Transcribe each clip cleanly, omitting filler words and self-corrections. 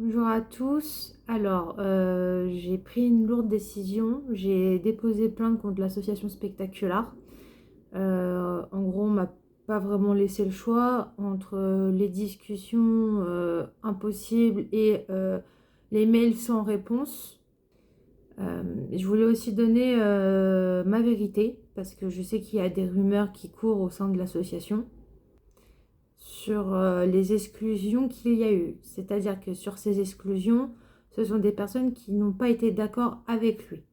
Bonjour à tous. Alors, j'ai pris une lourde décision. J'ai déposé plainte contre l'association Spectacular. En gros, on m'a pas vraiment laissé le choix entre les discussions impossibles et les mails sans réponse. Je voulais aussi donner ma vérité parce que je sais qu'il y a des rumeurs qui courent au sein de l'association sur les exclusions qu'il y a eu. C'est-à-dire que sur ces exclusions, ce sont des personnes qui n'ont pas été d'accord avec lui.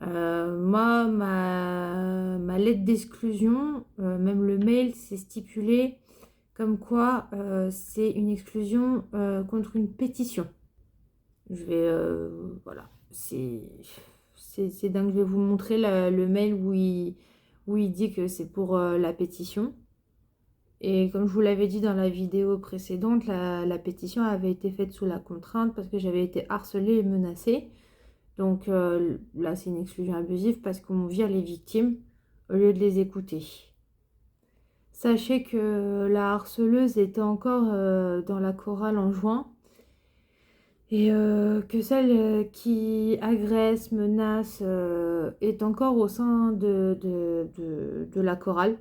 Moi, ma lettre d'exclusion, même le mail, c'est stipulé comme quoi c'est une exclusion contre une pétition. Je vais, voilà, c'est dingue. Je vais vous montrer le mail où il dit que c'est pour la pétition. Et comme je vous l'avais dit dans la vidéo précédente, la pétition avait été faite sous la contrainte parce que j'avais été harcelée et menacée. Donc là, c'est une exclusion abusive parce qu'on vire les victimes au lieu de les écouter. Sachez que la harceleuse était encore dans la chorale en juin et que celle qui agresse, menace est encore au sein de la chorale.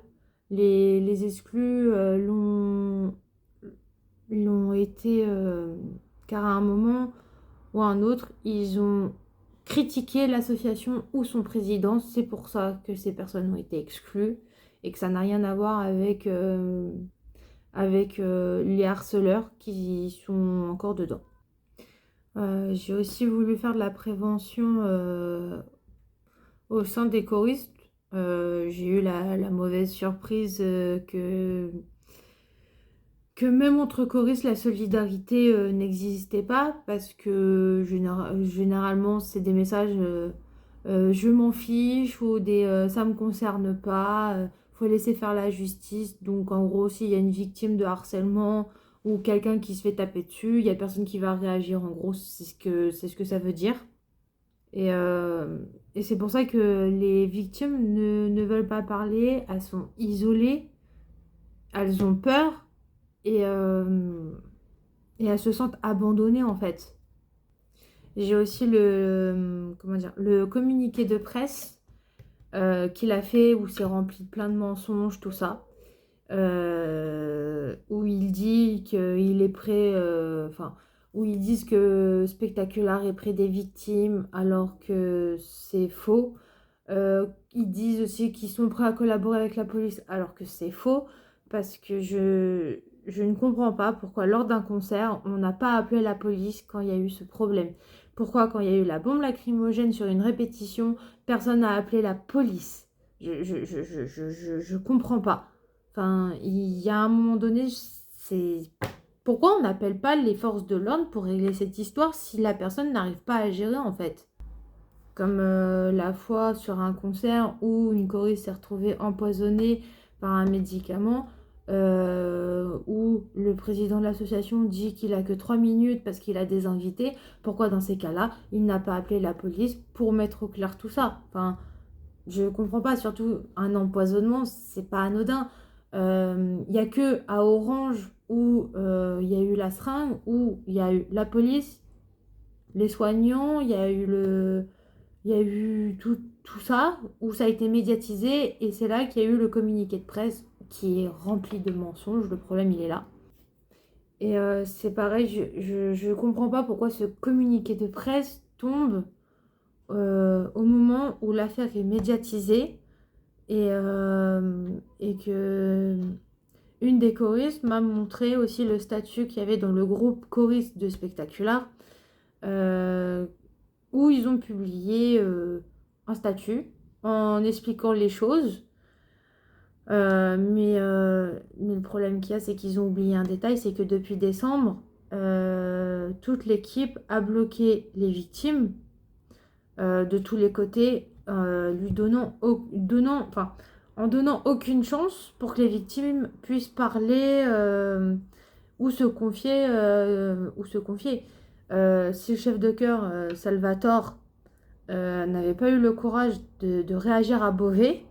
Les exclus l'ont été car à un moment ou à un autre, ils ont critiqué l'association ou son président. C'est pour ça que ces personnes ont été exclues et que ça n'a rien à voir avec les harceleurs qui sont encore dedans. J'ai aussi voulu faire de la prévention au sein des choristes. J'ai eu la mauvaise surprise que même entre choristes, la solidarité n'existait pas parce que généralement, c'est des messages je m'en fiche ou des ça me concerne pas, faut laisser faire la justice. Donc, en gros, s'il y a une victime de harcèlement ou quelqu'un qui se fait taper dessus, il y a personne qui va réagir. En gros, c'est ce que ça veut dire. Et, euh, et c'est pour ça que les victimes ne veulent pas parler, elles sont isolées, elles ont peur et, euh, et elles se sentent abandonnées en fait. J'ai aussi comment dire, le communiqué de presse qu'il a fait où c'est rempli de plein de mensonges, tout ça. Où il dit qu'il est prêt, enfin, où ils disent que Spectacular est près des victimes alors que c'est faux. Ils disent aussi qu'ils sont prêts à collaborer avec la police alors que c'est faux parce que je ne comprends pas pourquoi lors d'un concert on n'a pas appelé la police quand il y a eu ce problème. Pourquoi quand il y a eu la bombe lacrymogène sur une répétition, personne n'a appelé la police. Je comprends pas. Enfin, il y a un moment donné, c'est... Pourquoi on n'appelle pas les forces de l'ordre pour régler cette histoire si la personne n'arrive pas à gérer en fait? Comme la fois sur un concert où une choriste s'est retrouvée empoisonnée par un médicament, où le président de l'association dit qu'il a que 3 minutes parce qu'il a des invités. Pourquoi dans ces cas-là, il n'a pas appelé la police pour mettre au clair tout ça? Enfin, je comprends pas, surtout un empoisonnement, c'est pas anodin. Il n'y a que à Orange où il y a eu la seringue, où il y a eu la police, les soignants, il y a eu tout ça, où ça a été médiatisé, et c'est là qu'il y a eu le communiqué de presse qui est rempli de mensonges. Le problème, il est là. Et c'est pareil, je comprends pas pourquoi ce communiqué de presse tombe au moment où l'affaire est médiatisée et que une des choristes m'a montré aussi le statut qu'il y avait dans le groupe choriste de Spectacular, euh, où ils ont publié un statut en expliquant les choses. Mais le problème qu'il y a, c'est qu'ils ont oublié un détail, c'est que depuis décembre, toute l'équipe a bloqué les victimes de tous les côtés, lui enfin, en donnant aucune chance pour que les victimes puissent parler ou se confier. Si le chef de chœur, Salvatore, n'avait pas eu le courage de réagir à Beauvais,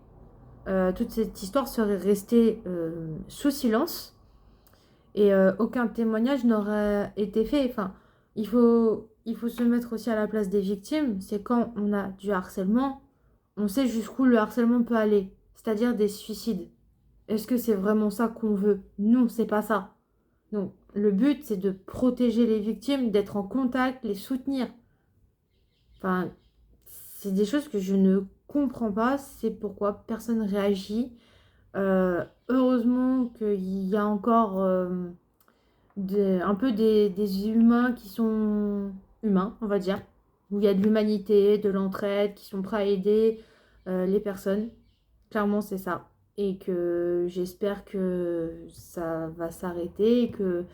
toute cette histoire serait restée sous silence et aucun témoignage n'aurait été fait. Enfin, il faut se mettre aussi à la place des victimes. C'est quand on a du harcèlement, on sait jusqu'où le harcèlement peut aller, c'est-à-dire des suicides. Est-ce que c'est vraiment ça qu'on veut? Non, c'est pas ça. Donc, le but, c'est de protéger les victimes, d'être en contact, les soutenir. Enfin, c'est des choses que je ne comprends pas. C'est pourquoi personne réagit. Heureusement qu'il y a encore un peu des humains qui sont humains, on va dire, où il y a de l'humanité, de l'entraide, qui sont prêts à aider les personnes. Clairement, c'est ça. Et que j'espère que ça va s'arrêter et que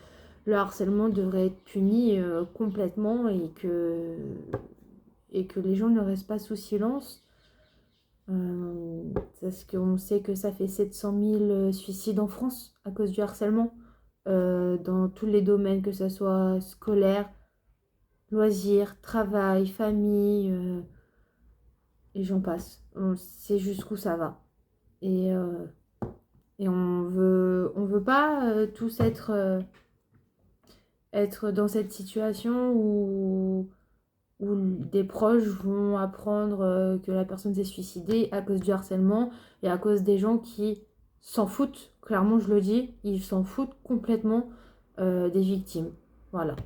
le harcèlement devrait être puni complètement et que les gens ne restent pas sous silence. Parce qu'on sait que ça fait 700 000 suicides en France à cause du harcèlement, dans tous les domaines, que ce soit scolaire, loisirs, travail, famille, et j'en passe. On sait jusqu'où ça va. Et, euh, et on veut pas tous être dans cette situation où des proches vont apprendre que la personne s'est suicidée à cause du harcèlement et à cause des gens qui s'en foutent, clairement je le dis, ils s'en foutent complètement des victimes. Voilà.